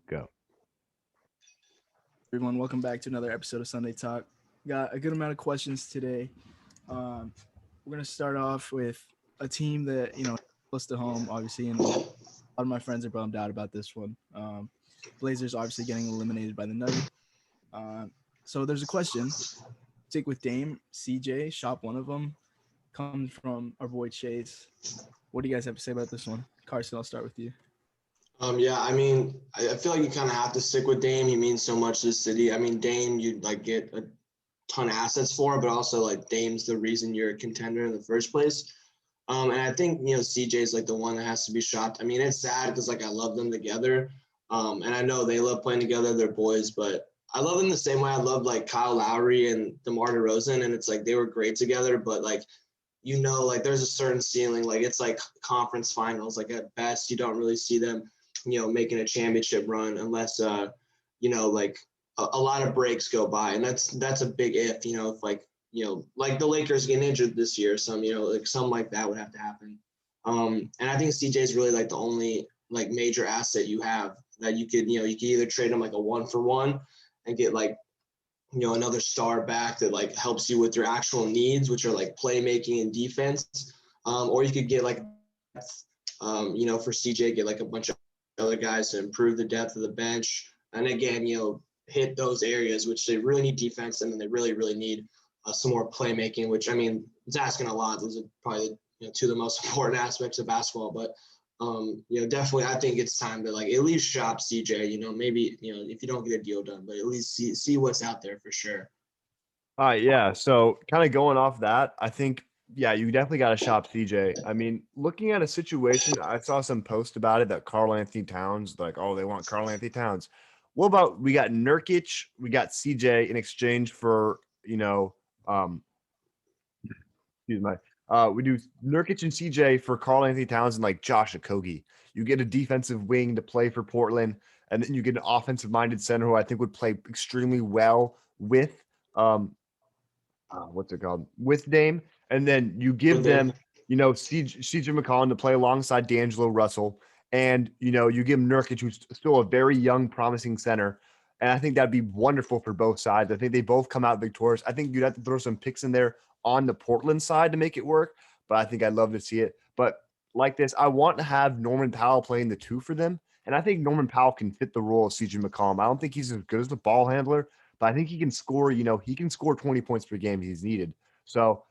Go. Everyone, welcome back to another episode of Sunday Talk. Got a good amount of questions today. We're gonna start off with a team that close to home, obviously, and a lot of my friends are bummed out about this one. Blazers obviously getting eliminated by the Nuggets. So there's a question. Stick with Dame, CJ, shop one of them. Comes from our boy Chase. What do you guys have to say about this one? Carson, I'll start with you. Yeah, I mean, I feel like you kind of have to stick with Dame. He means so much to the city. I mean, Dame, you'd like get a ton of assets for, but also like Dame's the reason you're a contender in the first place. And I think, CJ is like the one that has to be shopped. I mean, it's sad because like I love them together. And I know they love playing together, they're boys, but I love them the same way I love like Kyle Lowry and DeMar DeRozan. And it's like they were great together, but like, like there's a certain ceiling, like it's like conference finals. Like at best, you don't really see them, making a championship run unless, like a lot of breaks go by. And that's a big if like, like the Lakers getting injured this year, like something like that would have to happen. And I think CJ is really like the only like major asset you have that you could either trade him like a 1-for-1 and get like, another star back that like helps you with your actual needs, which are like playmaking and defense. Or you could get like, for CJ, get like a bunch of other guys to improve the depth of the bench. And again, hit those areas, which they really need defense. And then they really, really need some more playmaking, which I mean, it's asking a lot. Those are probably, two of the most important aspects of basketball, but definitely I think it's time to like at least shop CJ, maybe, if you don't get a deal done, but at least see what's out there for sure. Yeah. So kind of going off that, I think, yeah, you definitely got to shop CJ. I mean, looking at a situation, I saw some post about it that Karl Anthony Towns, like, oh, they want Karl Anthony Towns. What about we got Nurkic, we got CJ in exchange for, um, excuse me, we do Nurkic and CJ for Karl Anthony Towns and like Josh Okogie. You get a defensive wing to play for Portland, and then you get an offensive-minded center who I think would play extremely well with um, what's it called, with Dame, and then you give them, CJ McCollum to play alongside D'Angelo Russell, and you give Nurkic, who's still a very young, promising center, and I think that'd be wonderful for both sides. I think they both come out victorious. I think you'd have to throw some picks in there on the Portland side to make it work, but I think I'd love to see it. But like this, I want to have Norman Powell playing the two for them, and I think Norman Powell can fit the role of CJ McCollum. I don't think he's as good as a ball handler, but I think he can score, he can score 20 points per game if he's needed. So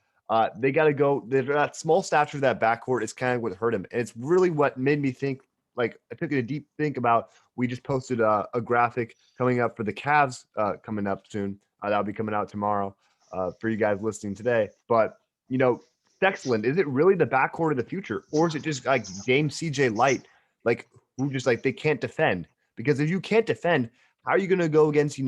they got to go. That small stature of that backcourt is kind of what hurt him. And it's really what made me think, like, I took a deep think about. We just posted a graphic coming up for the Cavs coming up soon. That'll be coming out tomorrow for you guys listening today. But, Sexland, is it really the backcourt of the future? Or is it just like Dame CJ Light, like, who just like they can't defend? Because if you can't defend, how are you going to go against,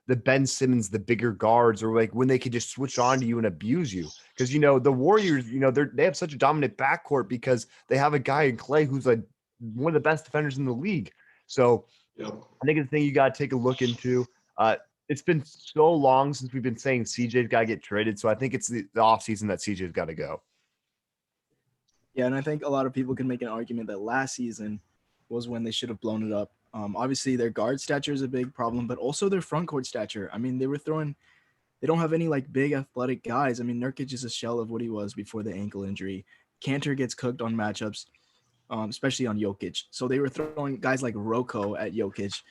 the Ben Simmons, the bigger guards, or like when they could just switch on to you and abuse you? Because, the Warriors, they have such a dominant backcourt because they have a guy in Clay who's like one of the best defenders in the league. So I think it's the thing you got to take a look into. It's been so long since we've been saying CJ's got to get traded. So I think it's the offseason that CJ's got to go. Yeah, and I think a lot of people can make an argument that last season was when they should have blown it up. Obviously, their guard stature is a big problem, but also their front court stature. I mean, they don't have any like big athletic guys. I mean, Nurkic is a shell of what he was before the ankle injury. Cantor gets cooked on matchups, especially on Jokic. So they were throwing guys like Rocco at Jokic,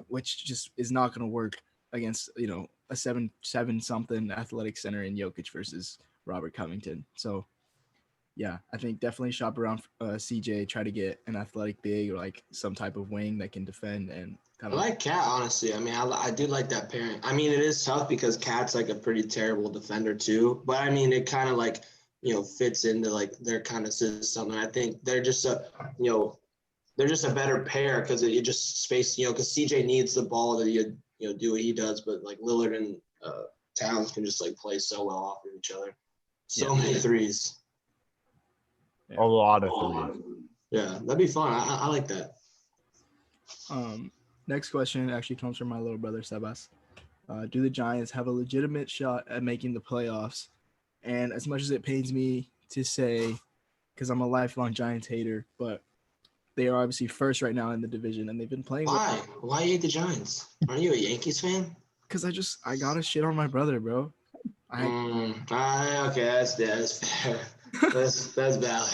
which just is not going to work against, a 7'7" something athletic center in Jokic versus Robert Covington. So yeah, I think definitely shop around CJ, try to get an athletic big or like some type of wing that can defend and kind I of. like Cat, honestly. I mean, I do like that pairing. I mean, it is tough because Cat's like a pretty terrible defender too. But I mean, it kind of like, fits into like their kind of system. And I think they're just a better pair because it just space, because CJ needs the ball to, do what he does. But like Lillard and Towns can just like play so well off of each other. So many threes. Yeah. A lot of threes. Yeah, that'd be fun. I like that. Next question actually comes from my little brother Sebas. Do the Giants have a legitimate shot at making the playoffs? And as much as it pains me to say, because I'm a lifelong Giants hater, but They are obviously first right now in the division, and they've been playing. Why? Why you hate the Giants? Aren't you a Yankees fan? Because I gotta shit on my brother, bro. Okay, that's fair. that's valid.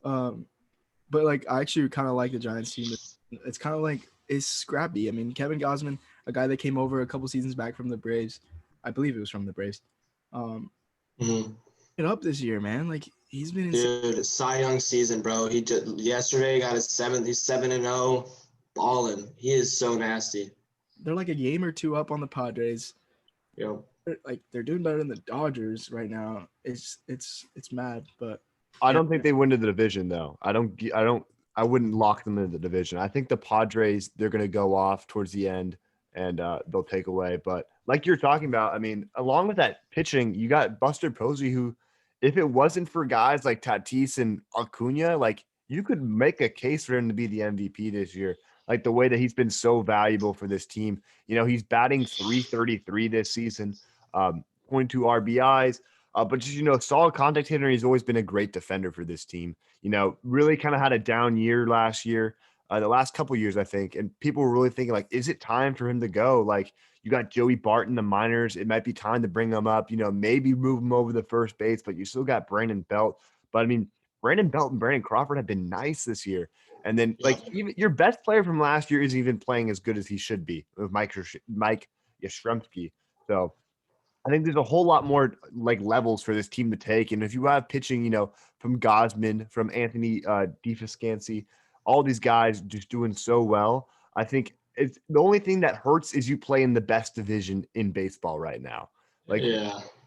But like I actually kind of like the Giants team. It's kind of like it's scrappy. I mean, Kevin Gausman, a guy that came over a couple seasons back from the Braves, I believe it was from the Braves. It up this year, man. Like he's been dude, Cy Young season, bro. He just yesterday got his 7th. He's 7-0, balling. He is so nasty. They're like a game or two up on the Padres. Yep. They're doing better than the Dodgers right now. It's mad, but I don't think they win to the division though. I wouldn't lock them into the division. I think the Padres, they're going to go off towards the end and they'll take away. But like you're talking about, I mean, along with that pitching, you got Buster Posey, who, if it wasn't for guys like Tatis and Acuna, like you could make a case for him to be the MVP this year. Like the way that he's been so valuable for this team. You know, he's batting .333 this season, 22 RBIs. But just, solid contact hitter. He's always been a great defender for this team. Really kind of had a down year last year, the last couple of years, I think. And people were really thinking, like, is it time for him to go? Like, you got Joey Bart in the minors. It might be time to bring him up, maybe move him over the first base, but you still got Brandon Belt. But I mean, Brandon Belt and Brandon Crawford have been nice this year. And then, like, even your best player from last year isn't even playing as good as he should be with Mike Yastrzemski. So I think there's a whole lot more like levels for this team to take. And if you have pitching, from Gosman, from Anthony DeFuscancy, all these guys just doing so well, I think it's the only thing that hurts is you play in the best division in baseball right now. Like,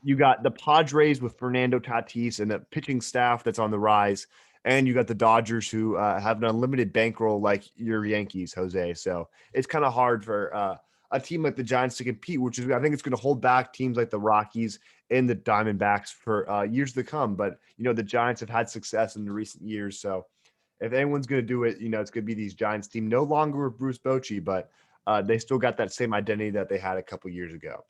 you got the Padres with Fernando Tatis and a pitching staff that's on the rise. And you got the Dodgers who have an unlimited bankroll like your Yankees, Jose. So it's kind of hard for a team like the Giants to compete, which is, I think it's going to hold back teams like the Rockies and the Diamondbacks for years to come. But, the Giants have had success in the recent years. So if anyone's going to do it, it's going to be these Giants team, no longer with Bruce Bochy, but they still got that same identity that they had a couple years ago.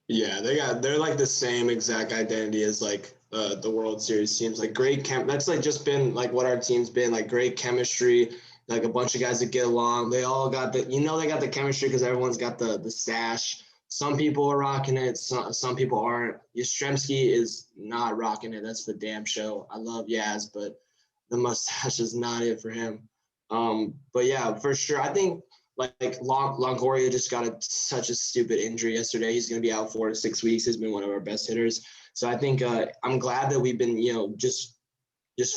Yeah, they're like the same exact identity as like the World Series teams. Like great that's like just been like what our team's been, like great chemistry, like a bunch of guys that get along. They all got they got the chemistry because everyone's got the stash. Some people are rocking it, some people aren't. Yastrzemski is not rocking it. That's for damn show. I love Yaz, but the mustache is not it for him. But yeah, for sure. I think like Longoria just got such a stupid injury yesterday. He's going to be out 4 to 6 weeks. He's been one of our best hitters. So I think I'm glad that we've been, just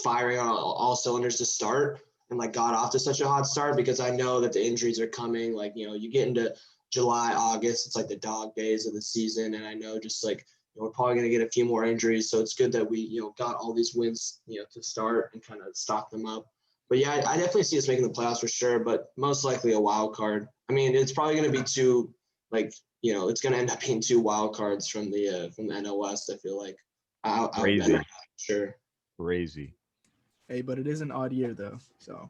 firing on all cylinders to start and like got off to such a hot start, because I know that the injuries are coming. Like, you get into July, August, it's like the dog days of the season. And I know just like, we're probably going to get a few more injuries. So it's good that we, got all these wins, to start and kind of stock them up. But yeah, I definitely see us making the playoffs for sure, but most likely a wild card. I mean, it's probably going to be two, like, it's going to end up being 2 wild cards from the NL West. I feel like. Crazy. Sure. Crazy. Hey, but it is an odd year though, so.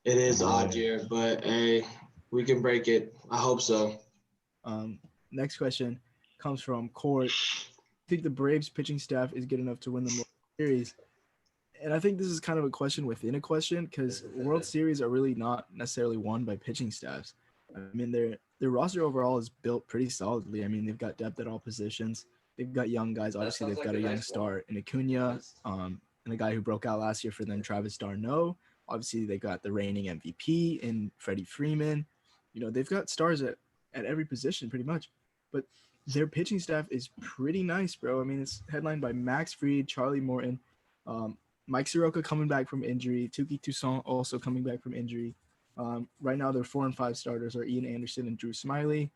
It is odd year, but hey, we can break it. I hope so. Next question comes from Court. I think the Braves pitching staff is good enough to win the World Series. And I think this is kind of a question within a question, because World Series are really not necessarily won by pitching staffs. I mean, their roster overall is built pretty solidly. I mean, they've got depth at all positions. They've got young guys. Obviously, they've got a young star in Acuna, and the guy who broke out last year for them, Travis d'Arnaud. Obviously, they got the reigning MVP in Freddie Freeman. They've got stars at every position pretty much. But their pitching staff is pretty nice, bro. I mean, it's headlined by Max Fried, Charlie Morton, Mike Soroka coming back from injury, Touki Toussaint also coming back from injury. Right now, their 4 and 5 starters are Ian Anderson and Drew Smyly.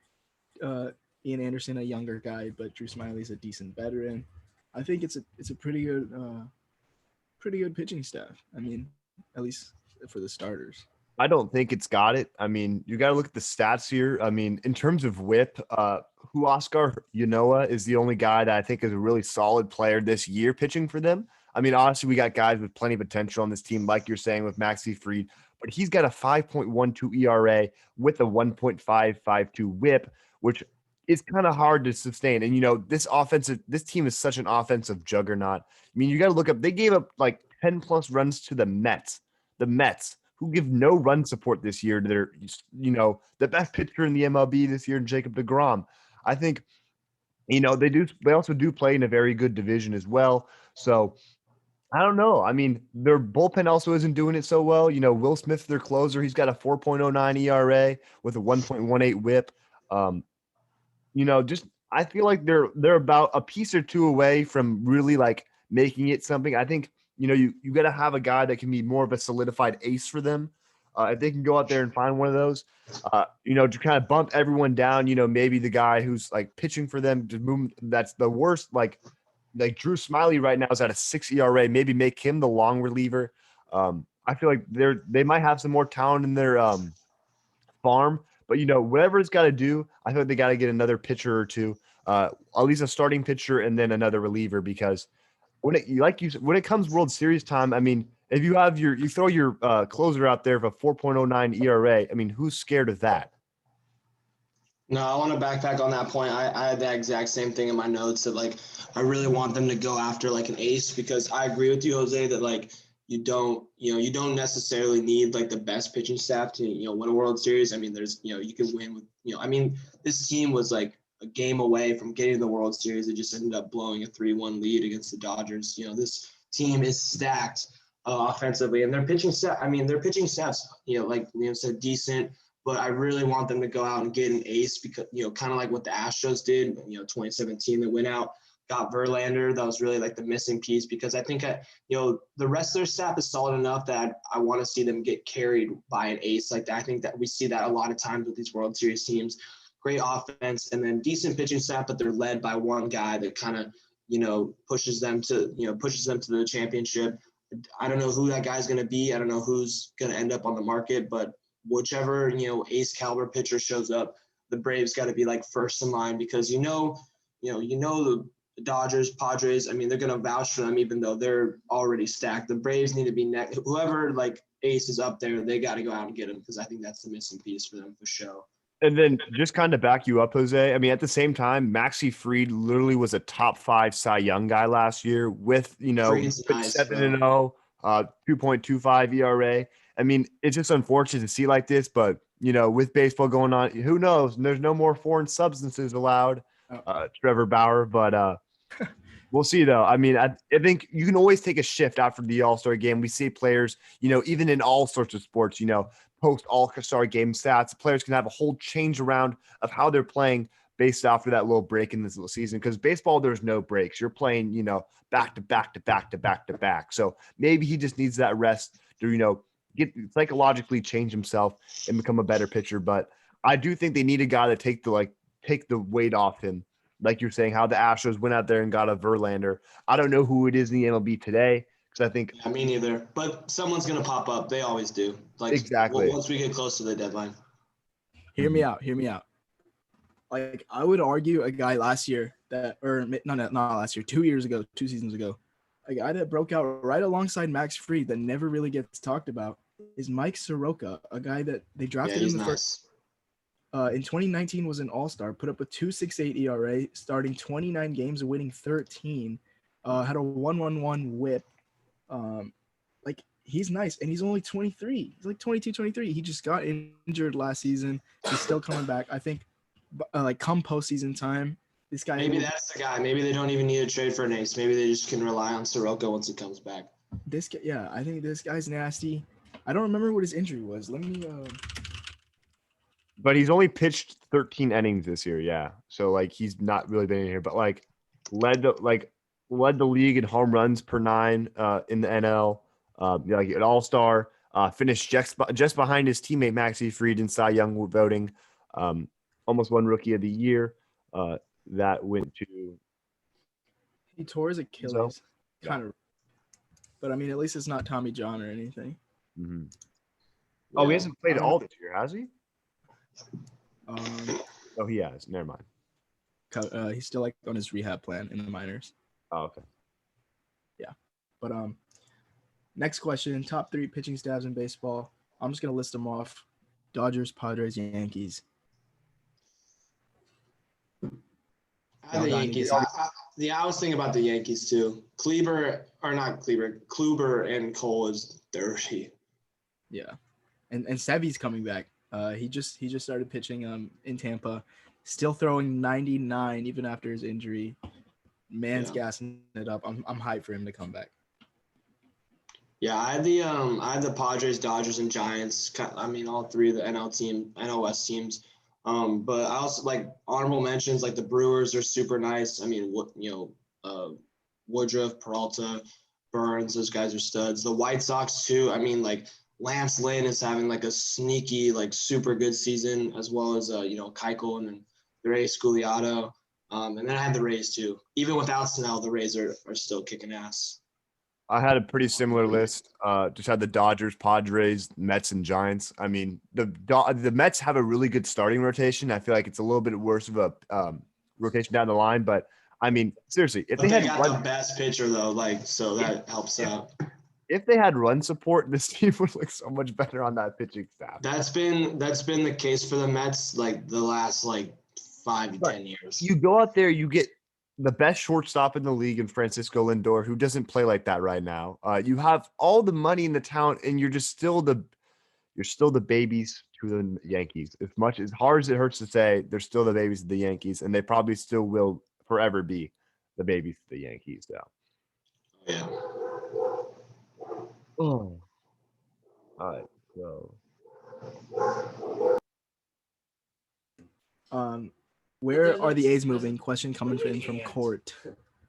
Ian Anderson, a younger guy, but Drew Smyly's a decent veteran. I think it's a pretty good pitching staff. I mean, at least for the starters. I don't think it's got it. I mean, you got to look at the stats here. I mean, in terms of whip, Huascar Yanoa is the only guy that I think is a really solid player this year pitching for them. I mean, honestly, we got guys with plenty of potential on this team, like you're saying with Maxi Fried, but he's got a 5.12 ERA with a 1.552 whip, which is kind of hard to sustain. And, this team is such an offensive juggernaut. I mean, you got to look up, they gave up like 10 plus runs to the Mets the Mets, who give no run support this year to their, the best pitcher in the MLB this year, Jacob deGrom. I think, they also do play in a very good division as well. So I don't know. I mean, their bullpen also isn't doing it so well. Will Smith, their closer, he's got a 4.09 ERA with a 1.18 WHIP. Um, just I feel like they're about a piece or two away from really like making it something. I think you got to have a guy that can be more of a solidified ace for them. If they can go out there and find one of those, to kind of bump everyone down. Maybe the guy who's like pitching for them to move. That's the worst. Like Drew Smiley right now is at a 6 ERA. Maybe make him the long reliever. I feel like they might have some more talent in their farm. But whatever it's got to do, I think they got to get another pitcher or two, at least a starting pitcher and then another reliever. Because when it comes World Series time, I mean, if you throw your closer out there of a 4.09 ERA, I mean, who's scared of that? No, I want to backpack on that point. I had that exact same thing in my notes that like I really want them to go after like an ace, because I agree with you, Jose, that like you don't necessarily need like the best pitching staff to win a World Series. I mean, there's you can win with I mean, this team was like a game away from getting the World Series. It just ended up blowing a 3-1 lead against the Dodgers. This team is stacked offensively, and their pitching staff. I mean, their pitching staff's like Liam said, decent. But I really want them to go out and get an ace, because, kind of like what the Astros did, 2017, that went out, got Verlander. That was really like the missing piece, because I think, the rest of their staff is solid enough that I want to see them get carried by an ace like that. I think that we see that a lot of times with these World Series teams. Great offense and then decent pitching staff, but they're led by one guy that kind of, pushes them to the championship. I don't know who that guy's going to be. I don't know who's going to end up on the market, but whichever ace caliber pitcher shows up, the Braves got to be like first in line, because the Dodgers, Padres, I mean, they're going to vouch for them even though they're already stacked. The Braves need to be next. Whoever like ace is up there, they got to go out and get them, because I think that's the missing piece for them for sure. And then just kind of back you up, Jose. I mean, at the same time, Maxi Fried literally was a top 5 Cy Young guy last year with, Fried's nice, 7-0, 2.25 ERA. I mean, it's just unfortunate to see like this, but with baseball going on, who knows? There's no more foreign substances allowed, Trevor Bauer. But we'll see, though. I mean, I think you can always take a shift after the All-Star game. We see players, even in all sorts of sports, post All-Star game stats. Players can have a whole change around of how they're playing based after that little break in this little season. Because baseball, there's no breaks. You're playing, back to back to back to back to back. So maybe he just needs that rest to, get psychologically change himself and become a better pitcher. But I do think they need a guy to take the weight off him. Like you're saying, how the Astros went out there and got a Verlander. I don't know who it is in the MLB today, because I think me neither. But someone's gonna pop up. They always do. Like exactly once we get close to the deadline. Hear me out. Like I would argue a guy last year not last year, 2 years ago, 2 seasons ago, a guy that broke out right alongside Max Fried that never really gets talked about is Mike Soroka, a guy that they drafted in the first. In 2019 was an all-star, put up a 2.68 ERA, starting 29 games and winning 13, had a 1.11 WHIP. Like he's nice, and he's only 23. He's like 22, 23. He just got injured last season. He's still coming back. I think like come postseason time, this guy. Maybe that's the guy. Maybe they don't even need to trade for an ace. Maybe they just can rely on Soroka once he comes back. This guy, yeah, I think this guy's nasty. I don't remember what his injury was. Let me. But he's only pitched 13 innings this year, yeah. So like he's not really been in here, but like led the league in home runs per 9 in the NL. Like an all-star, finished just behind his teammate Maxi Fried in Cy Young voting. Almost won Rookie of the Year. That went to. He tore his Achilles, kind of. But I mean, at least it's not Tommy John or anything. Mm-hmm. Oh, he hasn't played all this year, has he? Oh, he has. Never mind. He's still like on his rehab plan in the minors. Oh, okay. Yeah, but next question: top 3 pitching staffs in baseball. I'm just gonna list them off: Dodgers, Padres, Yankees. The Yankees. I was thinking about the Yankees too. Kluber and Cole is dirty. Yeah, and Sevy's coming back. He just started pitching in Tampa, still throwing 99 even after his injury. Man's gassing it up. I'm hyped for him to come back. Yeah, I had the Padres, Dodgers, and Giants. I mean, all three of the NL West teams. But I also like honorable mentions, like the Brewers are super nice. I mean, Woodruff, Peralta, Burns, those guys are studs. The White Sox too. I mean, like Lance Lynn is having like a sneaky, like super good season, as well as Keuchel and then the Rays Sculiato. And then I had the Rays too. Even without Snell, the Rays are still kicking ass. I had a pretty similar list. Just had the Dodgers, Padres, Mets, and Giants. I mean, the Mets have a really good starting rotation. I feel like it's a little bit worse of a rotation down the line, but I mean, seriously, if But they they had got the best pitcher though, so that helps out. if they had run support, this team would look so much better on that pitching staff. That's been the case for the Mets like the last 5 to 10 years. You go out there, you get the best shortstop in the league in Francisco Lindor, who doesn't play like that right now. You have all the money in the town, and you're still the babies to the Yankees. As hard as it hurts to say, they're still the babies of the Yankees, and they probably still will forever be the babies of the Yankees. So. Yeah. Oh. All right. So. Where are the A's moving? Question coming in from Court.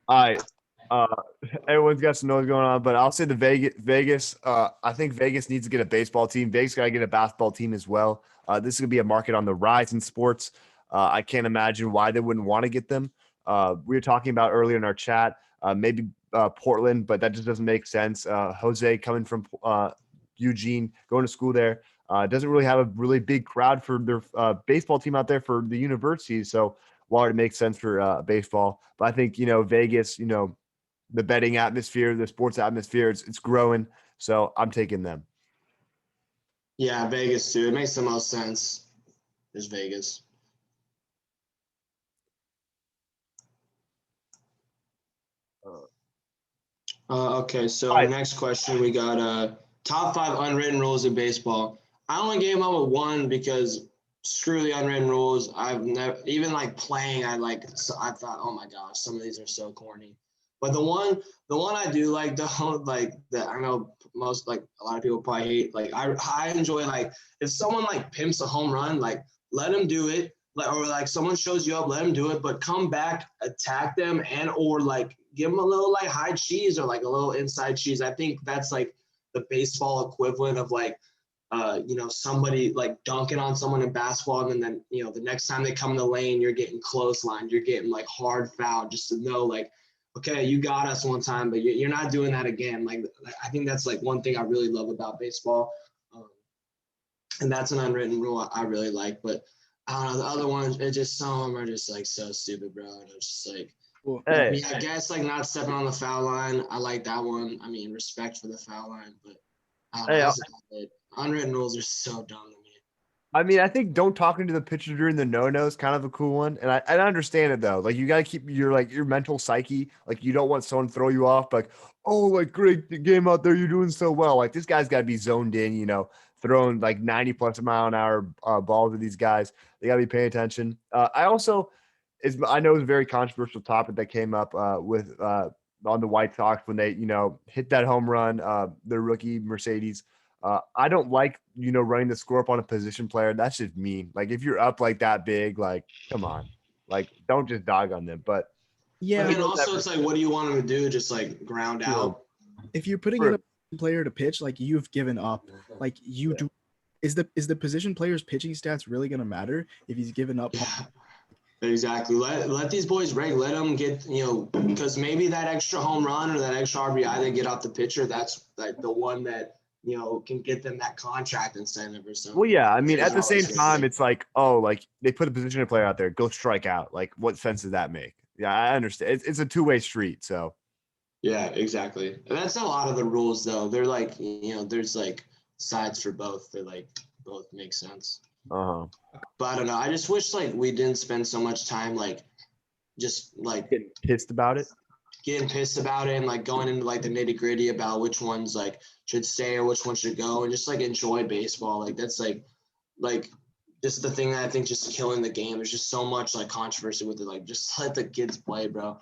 All right. Everyone's got some noise going on, but I'll say the Vegas. I think Vegas needs to get a baseball team. Vegas got to get a basketball team as well. This is going to be a market on the rise in sports. I can't imagine why they wouldn't want to get them. We were talking about earlier in our chat, maybe Portland, but that just doesn't make sense. Jose coming from Eugene, going to school there, doesn't really have a really big crowd for their baseball team out there for the university. So while it makes sense for baseball, but I think, Vegas, the betting atmosphere, the sports atmosphere, it's growing. So I'm taking them. Yeah, Vegas too. It makes the most sense. Is Vegas. Okay, so next question, we got top 5 unwritten rules of baseball. I only came up with one because screw the unwritten rules. I've never even playing. I thought, oh my gosh, some of these are so corny. But the one I do like though, that I know most a lot of people probably hate. I enjoy if someone pimps a home run, let them do it. Or someone shows you up, let them do it, but come back, attack them, and or give them a little high cheese or a little inside cheese. I think that's the baseball equivalent of somebody dunking on someone in basketball, and then the next time they come in the lane, you're getting clotheslined, you're getting hard foul, just to know okay, you got us one time, but you're not doing that again. I think that's one thing I really love about baseball, and that's an unwritten rule I really like. But I don't know, the other ones, some of them are just so stupid, bro. And it's just I mean, I guess not stepping on the foul line. I like that one. I mean, respect for the foul line, but I don't know. Unwritten rules are so dumb to me. I mean, I think don't talking to the pitcher during the no-no is kind of a cool one. And I understand it though. You gotta keep your mental psyche. You don't want someone to throw you off, great game out there, you're doing so well. This guy's gotta be zoned in, throwing 90 plus mile an hour balls to these guys. They gotta be paying attention. I know it's a very controversial topic that came up with on the White Sox when they, hit that home run, the rookie Mercedes. I don't like, running the score up on a position player. That's just mean. If you're up that big, come on, don't just dog on them. But yeah, and also it's what do you want them to do? Just ground out. If you're putting in a player to pitch, you've given up, you do. Is the position player's pitching stats really gonna matter if he's given up? Yeah. Exactly. Let these boys reg. Let them get, because maybe that extra home run or that extra RBI they get off the pitcher, that's the one that can get them that contract incentive or something. Well, yeah. I mean, at the same time, it's they put a position player out there, go strike out. What sense does that make? Yeah, I understand. It's a two-way street. So. Yeah, exactly. And that's a lot of the rules, though. They're there's sides for both. They're both make sense. But I don't know. I just wish we didn't spend so much time just getting pissed about it. getting pissed about it and like going into like the nitty gritty about which ones like should stay or which one should go, and just like enjoy baseball. Like that's like this is the thing that I think just killing the game. There's just so much like controversy with it. Like just let the kids play, bro.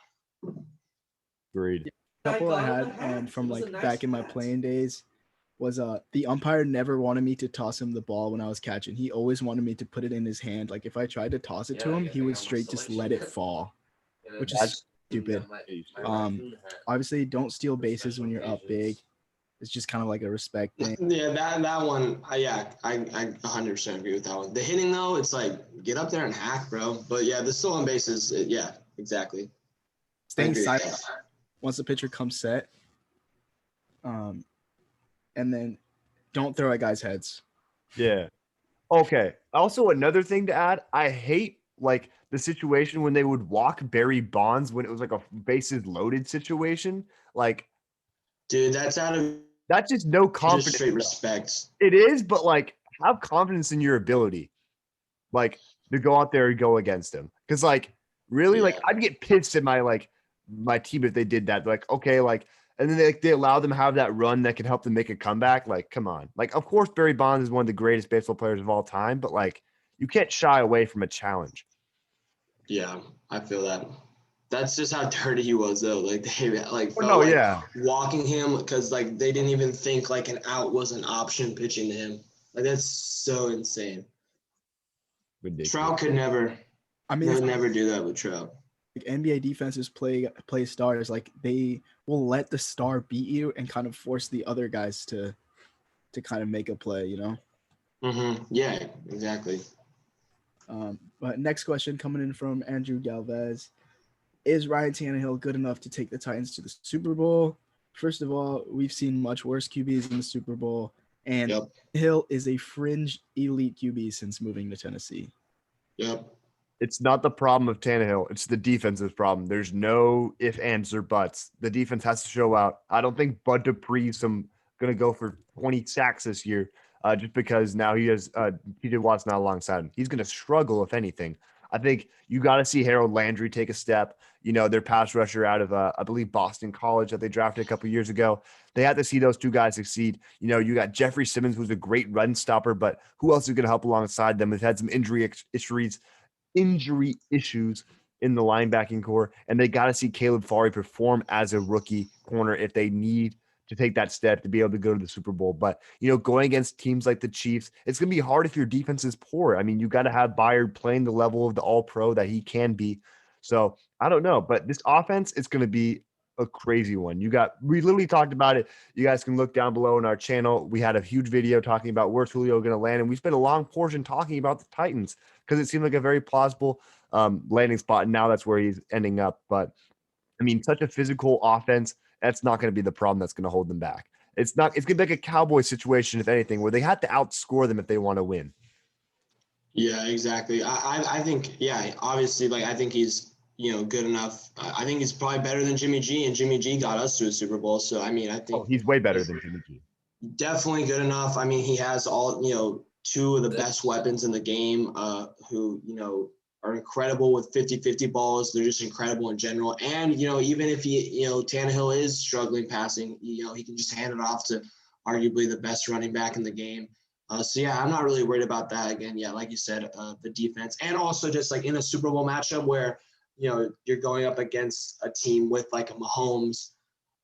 Agreed. Couple I had from like back in my playing days was the umpire never wanted me to toss him the ball when I was catching. He always wanted me to put it in his hand. Like if I tried to toss it to him, he would straight just let it fall, which is stupid. Obviously don't steal bases when you're up big. It's just kind of like a respect thing. Yeah, that one, I 100% agree with that one. The hitting though, it's like get up there and hack, bro. But yeah, the stolen bases, yeah, exactly. Staying silent once the pitcher comes set. And then don't throw at guys' heads. Yeah. Okay. Also, another thing to add, I hate like the situation when they would walk Barry Bonds when it was like a bases loaded situation. Like, dude, that's out of that's just no confidence. Just straight respect. It is, but like have confidence in your ability, like to go out there and go against him. Because like really, like I'd get pissed at my team if they did that. Like, okay, like, and then they allow them to have that run that can help them make a comeback. Like, come on. Like, of course, Barry Bonds is one of the greatest baseball players of all time, but like you can't shy away from a challenge. Yeah, I feel that. That's just how dirty he was, though. Like they like felt walking him because like they didn't even think like an out was an option pitching to him. Like that's so insane. Ridiculous. Trout could never. I mean, they would never do that with Trout. Like NBA defenses play stars. Like they will let the star beat you and kind of force the other guys to kind of make a play. You know. Mm-hmm. Yeah. Exactly. But next question coming in from Andrew Galvez. Is Ryan Tannehill good enough to take the Titans to the Super Bowl? First of all, we've seen much worse QBs in the Super Bowl, and Hill is a fringe elite QB since moving to Tennessee. Yep. It's not the problem of Tannehill. It's the defense's problem. There's no ifs, ands, or buts. The defense has to show out. I don't think Bud Dupree's going to go for 20 sacks this year just because now he has TJ Watt's not alongside him. He's going to struggle, if anything. I think you got to see Harold Landry take a step. You know, their pass rusher out of, I believe, Boston College that they drafted a couple years ago. They had to see those two guys succeed. You know, you got Jeffrey Simmons, who's a great run stopper, but who else is going to help alongside them? They've had some injury issues in the linebacking core, and they got to see Caleb Farley perform as a rookie corner if they need to take that step to be able to go to the Super Bowl. But, you know, going against teams like the Chiefs, it's going to be hard if your defense is poor. I mean, you got to have Byard playing the level of the all-pro that he can be. So I don't know, but this offense is going to be a crazy one. We literally talked about it. You guys can look down below in our channel. We had a huge video talking about where's Julio going to land, and we spent a long portion talking about the Titans because it seemed like a very plausible landing spot, and now that's where he's ending up. But I mean, such a physical offense, that's not going to be the problem that's going to hold them back. It's going to be like a Cowboy situation, if anything, where they have to outscore them if they want to win. Yeah, exactly. I think, obviously, like I think he's, good enough. I think he's probably better than Jimmy G, and Jimmy G got us to a Super Bowl. So, I mean, I think he's way better than Jimmy G. Definitely good enough. I mean, he has all, two of the best weapons in the game who, are incredible with 50-50 balls. They're just incredible in general. And, even if Tannehill is struggling passing, he can just hand it off to arguably the best running back in the game. So, I'm not really worried about that. Again, like you said, the defense. And also just like in a Super Bowl matchup where, you're going up against a team with like a Mahomes,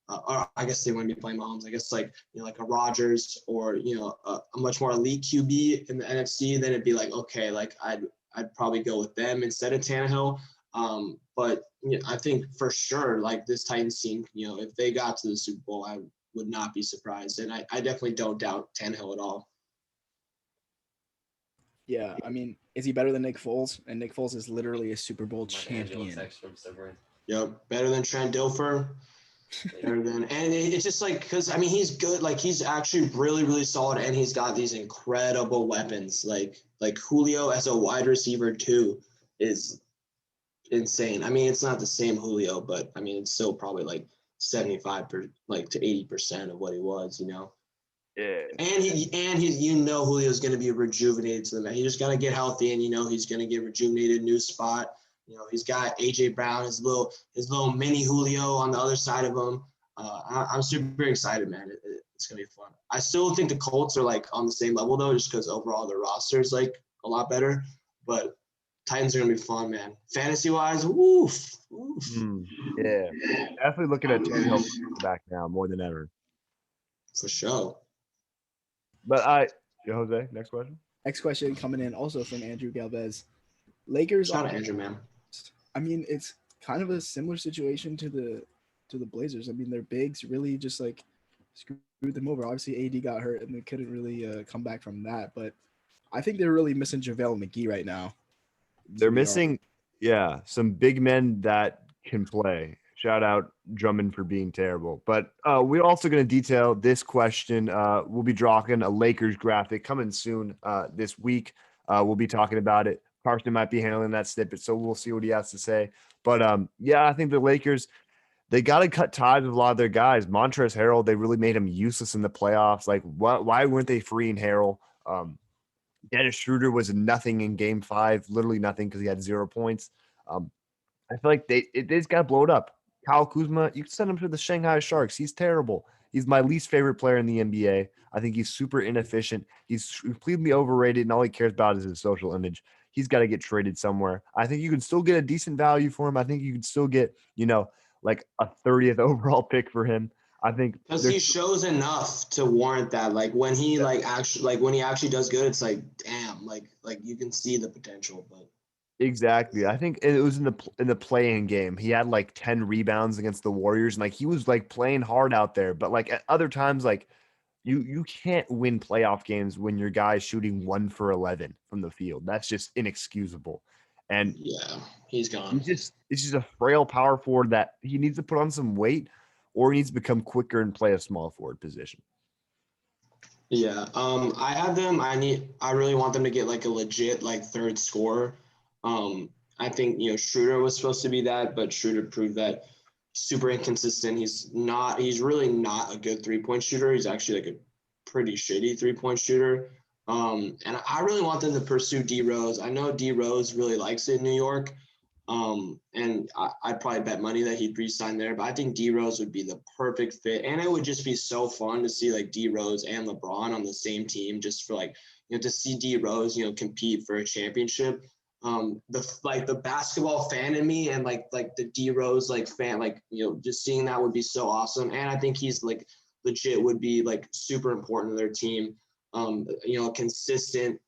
or I guess they wouldn't be playing Mahomes. I guess like, like a Rodgers or, a much more elite QB in the NFC, then it'd be like, okay, like I'd probably go with them instead of Tannehill. But I think for sure, like this Titans team, if they got to the Super Bowl, I would not be surprised. And I definitely don't doubt Tannehill at all. Yeah, I mean, is he better than Nick Foles? And Nick Foles is literally a Super Bowl champion. Yep, better than Trent Dilfer. And it's just like, because I mean, he's good. Like he's actually really, really solid, and he's got these incredible weapons. Like Julio as a wide receiver too is insane. I mean, it's not the same Julio, but I mean, it's still probably like 75 to 80% of what he was. Yeah. And Julio's going to be rejuvenated to the man. He just got to get healthy, and he's going to get rejuvenated, new spot. He's got AJ Brown, his little mini Julio on the other side of him. I'm super excited, man. It's gonna be fun. I still think the Colts are like on the same level though, just because overall their roster is like a lot better. But Titans are gonna be fun, man. Fantasy wise, woof. Yeah, definitely looking at Tannehill back now more than ever. For sure. But Jose, next question. Next question coming in also from Andrew Galvez. Lakers. Shout out Andrew, man. I mean, it's kind of a similar situation to the Blazers. I mean, their bigs really just like screwed them over. Obviously, AD got hurt and they couldn't really come back from that. But I think they're really missing JaVale McGee right now. They're missing, some big men that can play. Shout out Drummond for being terrible. But we're also going to detail this question. We'll be drawing a Lakers graphic coming soon this week. We'll be talking about it. Carson might be handling that snippet, so we'll see what he has to say. But I think the Lakers, they got to cut ties with a lot of their guys. Montrezl Harrell, they really made him useless in the playoffs. Like, why weren't they freeing Harrell? Dennis Schroeder was nothing in Game 5, literally nothing because he had 0 points. I feel like they just got blowed up. Kyle Kuzma, you can send him to the Shanghai Sharks. He's terrible. He's my least favorite player in the NBA. I think he's super inefficient. He's completely overrated, and all he cares about is his social image. He's got to get traded somewhere. I think you can still get a decent value for him. I think you can still get, like a 30th overall pick for him. I think because he shows enough to warrant that. Like when he when he actually does good, it's like damn, like you can see the potential. But exactly, I think it was in the play-in game. He had like 10 rebounds against the Warriors, and like he was like playing hard out there. But like at other times, like you can't win playoff games when your guy's shooting 1 for 11 from the field. That's just inexcusable. And yeah, he's gone. It's just a frail power forward that he needs to put on some weight, or he needs to become quicker and play a small forward position. Yeah. I have them. I really want them to get like a legit like third scorer. I think Schroeder was supposed to be that, but Schroeder proved that super inconsistent. He's really not a good 3-point shooter. He's actually like a pretty shitty 3-point shooter. And I really want them to pursue D Rose. I know D Rose really likes it in New York. And I'd probably bet money that he'd re-sign there, but I think D Rose would be the perfect fit. And it would just be so fun to see like D Rose and LeBron on the same team, just for like, to see D Rose, compete for a championship. The basketball fan in me and like the D Rose like fan, just seeing that would be so awesome. And I think he's like legit would be like super important to their team. A consistent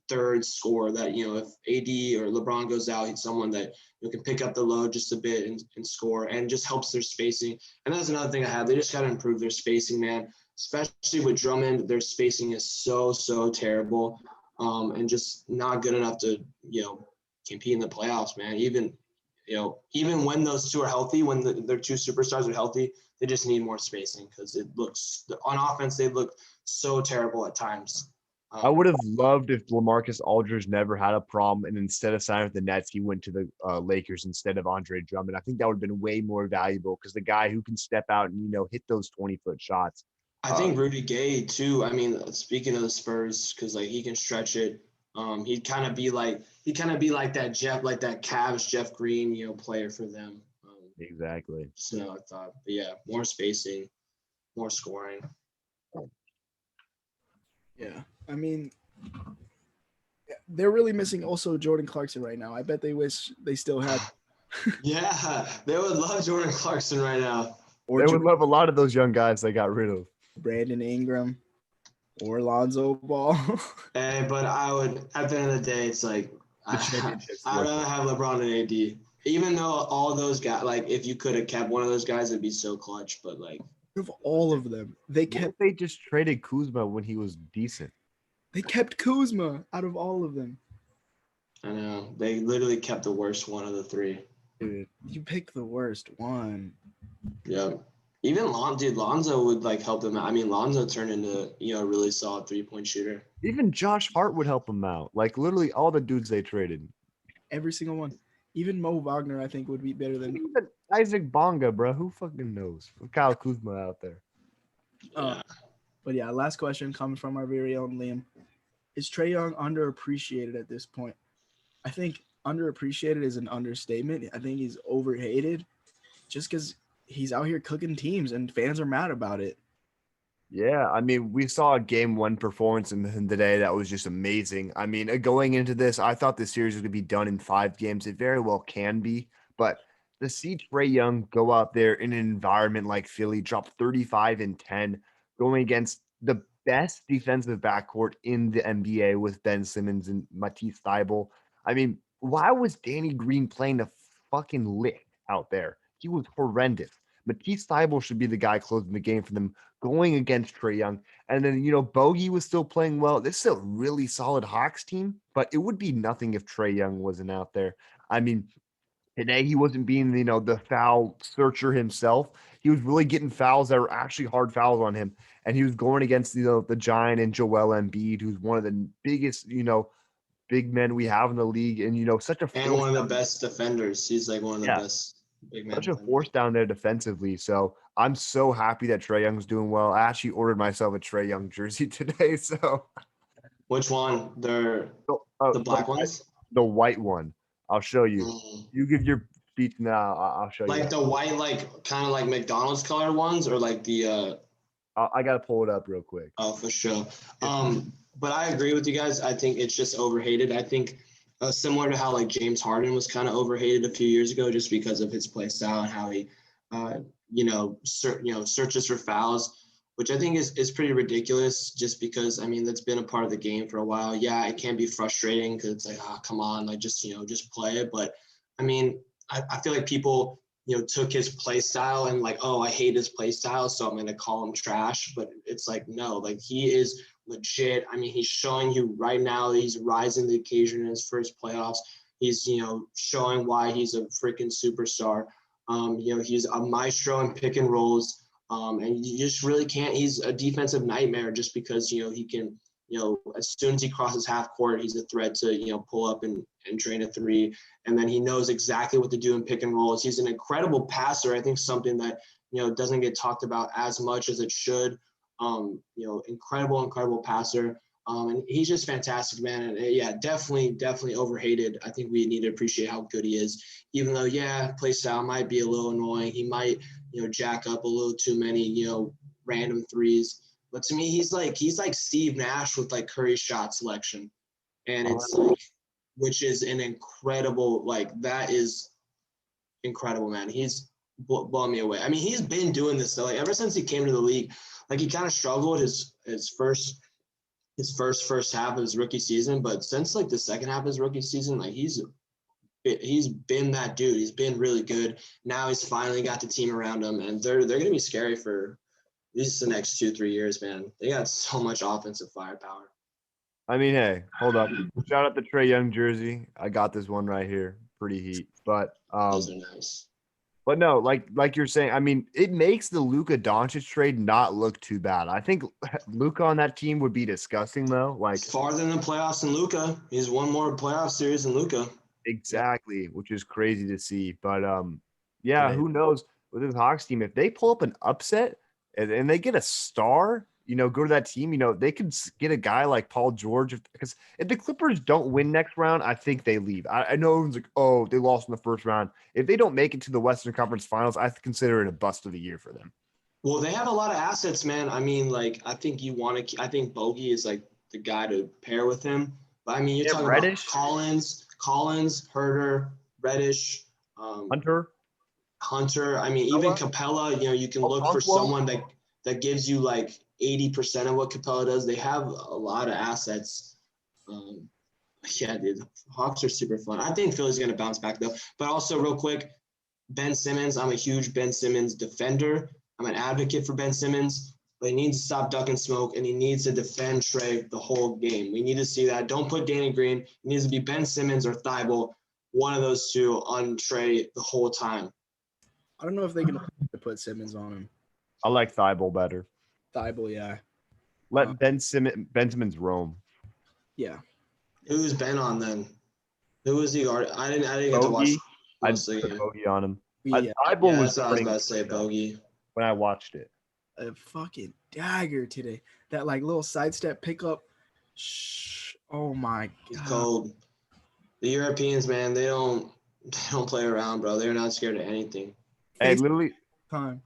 third scorer that, if AD or LeBron goes out, he's someone that can pick up the load just a bit and score, and just helps their spacing. And that's another thing I have. They just got to improve their spacing, man. Especially with Drummond, their spacing is so terrible, and just not good enough to, compete in the playoffs, man. Even when those two are healthy, when their two superstars are healthy, they just need more spacing because it looks on offense, they look so terrible at times. I would have loved if LaMarcus Aldridge never had a problem, and instead of signing with the Nets, he went to the Lakers instead of Andre Drummond. I think that would have been way more valuable because the guy who can step out and hit those 20-foot shots. I think Rudy Gay too. I mean, speaking of the Spurs, because like he can stretch it. He'd kind of be like that Cavs Jeff Green, player for them. Exactly. So I thought, but yeah, more spacing, more scoring. Yeah, I mean, they're really missing also Jordan Clarkson right now. I bet they wish they still had. Yeah, they would love Jordan Clarkson right now. Or they would love a lot of those young guys they got rid of. Brandon Ingram or Lonzo Ball. Hey, but I would, at the end of the day, it's like I'd rather have LeBron and AD. Even though all those guys, like if you could have kept one of those guys, it'd be so clutch. But like, of all of them, they just traded Kuzma when he was decent. They kept Kuzma out of all of them. I know. They literally kept the worst one of the three. Dude, you picked the worst one. Yeah. Even Lonzo would like help them out. I mean, Lonzo turned into, a really solid 3-point shooter. Even Josh Hart would help him out. Like literally all the dudes they traded. Every single one. Even Mo Wagner, I think, would be better than even Isaac Bonga, bro. Who fucking knows? Kyle Kuzma out there. But yeah, last question coming from our very own Liam. Is Trae Young underappreciated at this point? I think underappreciated is an understatement. I think he's overhated just because he's out here cooking teams and fans are mad about it. Yeah, I mean, we saw a game one performance in him today that was just amazing. I mean, going into this, I thought the series was going to be done in 5 games. It very well can be, but to see Trey Young go out there in an environment like Philly, drop 35 and 10, going against the best defensive backcourt in the NBA with Ben Simmons and Matisse Thybulle. I mean, why was Danny Green playing the fucking lick out there? He was horrendous. Matisse Thybulle should be the guy closing the game for them going against Trey Young. And then, Bogey was still playing well. This is a really solid Hawks team, but it would be nothing if Trey Young wasn't out there. I mean, today he wasn't being, the foul searcher himself. He was really getting fouls that were actually hard fouls on him. And he was going against, the Giant and Joel Embiid, who's one of the biggest, big men we have in the league. And, such a And one of the best defenders. He's like one of the best big men. Such a force down there defensively. So I'm so happy that Trey Young's doing well. I actually ordered myself a Trey Young jersey today. So which one? The black ones? The white one. I'll show you. You give your speech now. I'll show you. Like the white, like kind of like McDonald's color ones, or like the I gotta pull it up real quick. Oh, for sure. But I agree with you guys. I think it's just overhated. I think similar to how like James Harden was kind of overhated a few years ago, just because of his play style and how he, searches for fouls, which I think is pretty ridiculous. Just because that's been a part of the game for a while. Yeah, it can be frustrating because it's like, come on, like just play it. But I feel like people took his play style and like, oh, I hate his play style, so I'm going to call him trash. But it's like, no, like he is legit. He's showing you right now that he's rising to the occasion in his first playoffs. He's, showing why he's a freaking superstar. He's a maestro in pick and rolls. And you just really can't, he's a defensive nightmare just because, he can, as soon as he crosses half court, he's a threat to, pull up and drain a three. And then he knows exactly what to do in pick and rolls. He's an incredible passer. I think something that, doesn't get talked about as much as it should. Incredible passer. And he's just fantastic, man. And yeah, definitely overhated. I think we need to appreciate how good he is, even though, play style might be a little annoying. He might, jack up a little too many, random threes. But to me, he's like Steve Nash with like Curry's shot selection. And it's like, which is an incredible, like that is incredible, man. He's blown me away. He's been doing this though, like ever since he came to the league. Like he kind of struggled his first half of his rookie season, but since like the second half of his rookie season, like he's been that dude. He's been really good. Now he's finally got the team around him, and they're gonna be scary for at least the next 2-3 years, man. They got so much offensive firepower. Hey, hold up. Shout out the Trey Young jersey. I got this one right here. Pretty heat. But those are nice. But no, like you're saying, it makes the Luka Doncic trade not look too bad. I think Luka on that team would be disgusting though. Like farther than the playoffs than Luka. He's won more playoff series than Luka. Exactly, which is crazy to see. But who knows with this Hawks team if they pull up an upset and they get a star, go to that team, they could get a guy like Paul George because if the Clippers don't win next round, I think they leave. I know everyone's like, oh, they lost in the first round. If they don't make it to the Western Conference Finals, I consider it a bust of the year for them. Well, they have a lot of assets, man. I think Bogey is like the guy to pair with him. But you're talking Reddish. About Collins, Herter, Reddish, Hunter. Even Capella, you can look for someone that gives you like 80% of what Capella does. They have a lot of assets. Dude, the Hawks are super fun. I think Philly's going to bounce back though. But also real quick, Ben Simmons, I'm a huge Ben Simmons defender. I'm an advocate for Ben Simmons, but he needs to stop ducking smoke and he needs to defend Trey the whole game. We need to see that. Don't put Danny Green. It needs to be Ben Simmons or Thybulle, one of those two on Trey the whole time. I don't know if they can put Simmons on him. I like Thybulle better. Thybulle, yeah. Let Ben Simmons roam. Yeah. Who's Ben on then? Who was he guard? I didn't get to watch. I'd put Bogey on him. Yeah. Thybulle was that's what I was about to say, Bogey. When I watched it. A fucking dagger today. That like little sidestep pickup. Oh my god. Cold. The Europeans, man, they don't play around, bro. They're not scared of anything. Hey, literally, Time.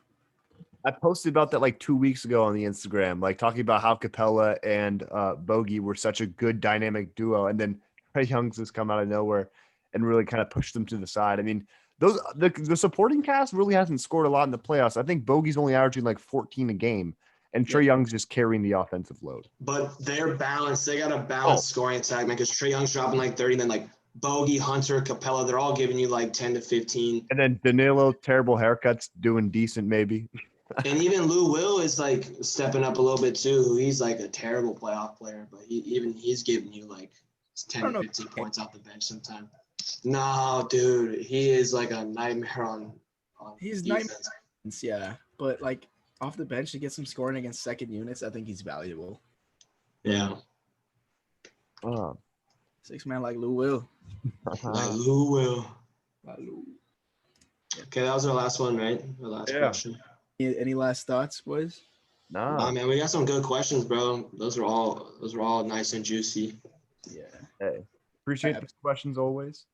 I posted about that like 2 weeks ago on the Instagram, like talking about how Capella and Bogey were such a good dynamic duo, and then Trey Young's just come out of nowhere and really kind of pushed them to the side. I mean, the supporting cast really hasn't scored a lot in the playoffs. I think Bogey's only averaging like 14 a game, and Trey Young's just carrying the offensive load. But they're balanced. They got a balanced scoring attack, man, because Trey Young's dropping like 30, and then like Bogey, Hunter, Capella, they're all giving you like 10 to 15. And then Danilo, terrible haircuts, doing decent maybe. And even Lou Will is like stepping up a little bit too. He's like a terrible playoff player, but he's giving you like 10 to 15 points off the bench sometimes. No, dude, he is like a nightmare on He's defense. Yeah, but like off the bench to get some scoring against second units, I think he's valuable. Yeah. Oh. 6-man like Lou Will. Like Lou Will. Like Lou. Okay, that was our last one, right? Our last question. Any last thoughts, boys? No. Man, we got some good questions, bro. Those are all nice and juicy. Yeah. Hey, appreciate the questions always.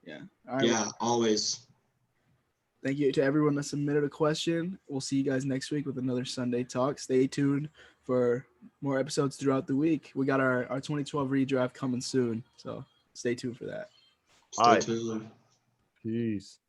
Yeah. All right. Yeah, always. Thank you to everyone that submitted a question. We'll see you guys next week with another Sunday talk. Stay tuned for more episodes throughout the week. We got our 2012 redraft coming soon, so stay tuned for that. Stay tuned. Peace.